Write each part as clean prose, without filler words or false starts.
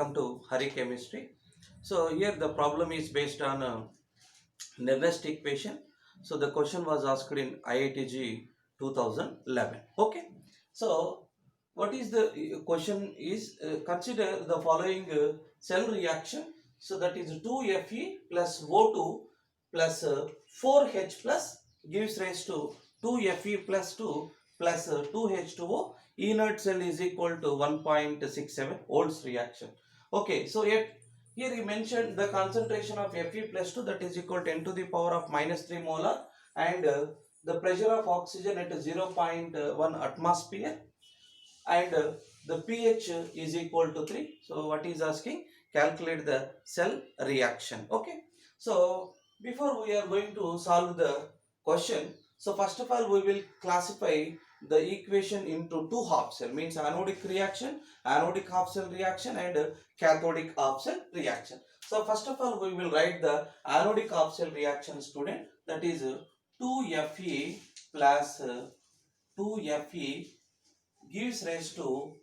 Welcome to Hari Chemistry. So here the problem is based on Nernst equation. So the question was asked in IITG 2011. Okay. So what is the question is consider the following cell reaction. So that is 2Fe plus O2 plus 4H plus gives rise to 2Fe plus 2 plus 2H2O. Inert cell is equal to 1.67 volts reaction. Okay, so here he mentioned the concentration of Fe plus 2, that is equal to 10 to the power of minus 3 molar, and the pressure of oxygen at 0.1 atmosphere, and the pH is equal to 3. So what is asking? Calculate the cell reaction. Okay. So before we are going to solve the question, so first of all we will classify the equation into two half cell, means anodic reaction, anodic half cell reaction, and cathodic half cell reaction. So first of all we will write the anodic half cell reaction, student, that is 2Fe plus 2Fe gives rise to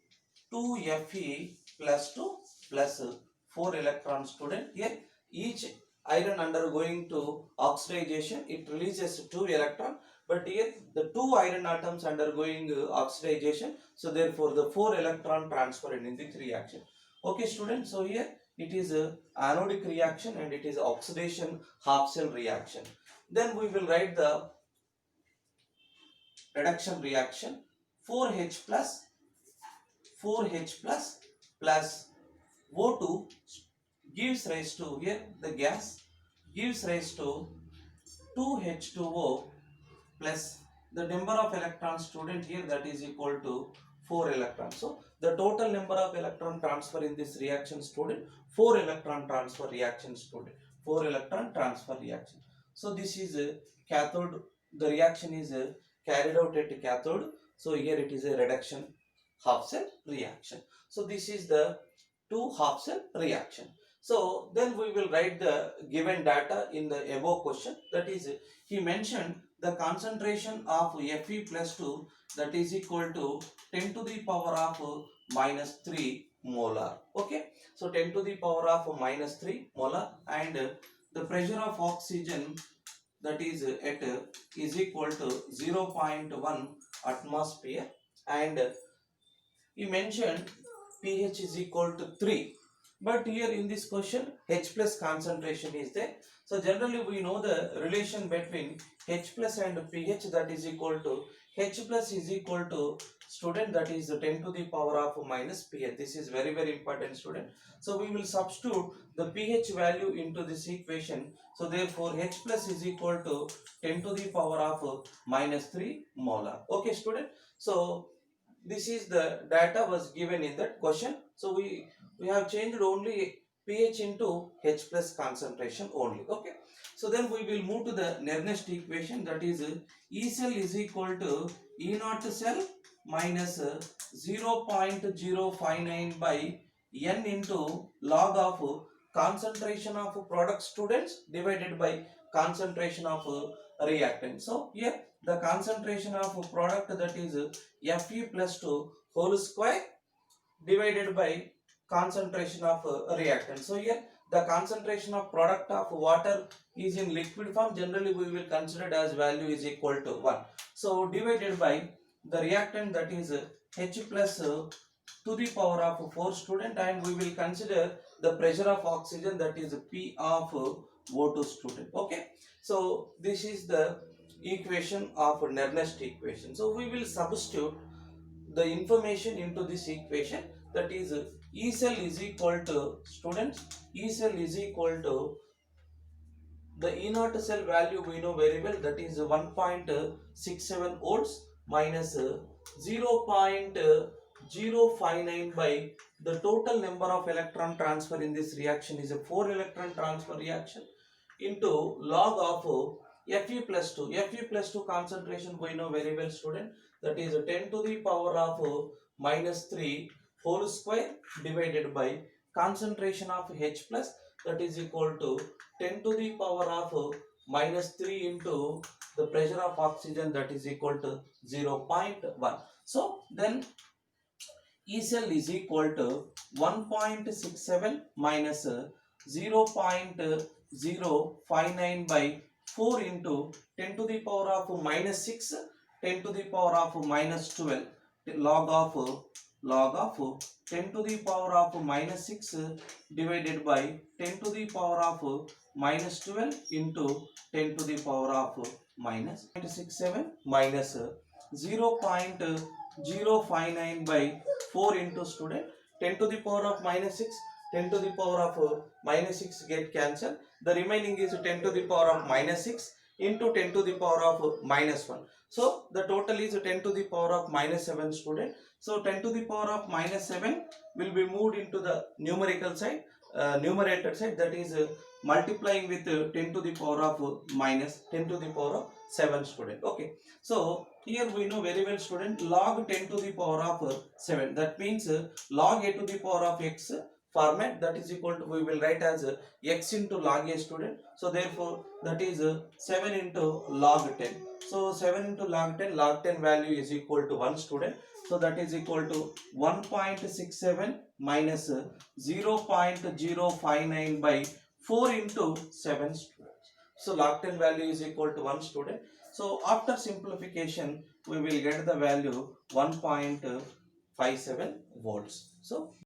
2Fe plus 2 plus 4 electrons, student. Here each iron undergoing to oxidization, it releases 2 electron, but here the 2 iron atoms undergoing oxidization, so therefore the 4 electron transfer in this reaction. Okay, student. So here it is a anodic reaction and it is oxidation half cell reaction. Then we will write the reduction reaction. 4H plus 4H plus O2 gives rise to, here the gas gives rise to 2H2O plus the number of electrons, student, here that is equal to 4 electrons. So the total number of electron transfer in this reaction, student, 4 electron transfer reaction, student, 4 electron transfer reaction. So this is a cathode, the reaction is carried out at cathode. So here it is a reduction half cell reaction. So this is the two half cell reaction. So then we will write the given data in the above question, that is he mentioned the concentration of Fe plus 2, that is equal to 10 to the power of minus 3 molar. Okay, so 10 to the power of minus 3 molar, and the pressure of oxygen, that is at is equal to 0.1 atmosphere, and he mentioned pH is equal to 3. But here in this question, H plus concentration is there. So generally we know the relation between H plus and pH, that is equal to H plus is equal to, student, that is 10 to the power of minus pH. This is very important, student. So we will substitute the pH value into this equation. So therefore H plus is equal to 10 to the power of minus 3 molar. Okay, student. So this is the data was given in that question. So we have changed only pH into H plus concentration only. Okay, so then we will move to the Nernst equation, that is E cell is equal to E naught cell minus 0.059 by N into log of concentration of product, students, divided by concentration of reactant. So here the concentration of product, that is Fe plus 2 whole square divided by concentration of reactant. So here the concentration of product of water is in liquid form, generally we will consider it as value is equal to 1. So divided by the reactant, that is H plus to the power of 4, student, and we will consider the pressure of oxygen, that is P of O2, student. Okay, so this is the equation of Nernst equation. So we will substitute the information into this equation, that is E cell is equal to, students, E cell is equal to the E naught cell value we know very well, that is 1.67 volts minus 0.059 by the total number of electron transfer in this reaction is a 4 electron transfer reaction into log of Fe plus 2. Fe plus 2 concentration we know very well, student, that is 10 to the power of minus 3 whole square divided by concentration of H plus, that is equal to 10 to the power of minus 3 into the pressure of oxygen, that is equal to 0.1. So then E cell is equal to 1.67 minus 0.059 by 4 into 10 to the power of minus 6, 10 to the power of minus 12, log of 10 to the power of minus 6 divided by 10 to the power of minus 12 into 10 to the power of minus 0.67 minus 0.059 by 4 into student 10 to the power of minus 6, 10 to the power of minus 6 get cancelled. The remaining is 10 to the power of minus 6 into 10 to the power of minus 1. So the total is 10 to the power of minus 7 student. So 10 to the power of minus 7 will be moved into the numerical side, numerator side, that is multiplying with 10 to the power of minus 10 to the power of 7 student. Okay, so here we know very well student, log 10 to the power of 7, that means log a to the power of x format, that is equal to, we will write as x into log a student. So therefore that is 7 into log 10. So 7 into log 10 value is equal to 1 student. So that is equal to 1.67 minus 0.059 by 4 into 7 students. So log 10 value is equal to 1 student. So after simplification we will get the value 1.57 volts. So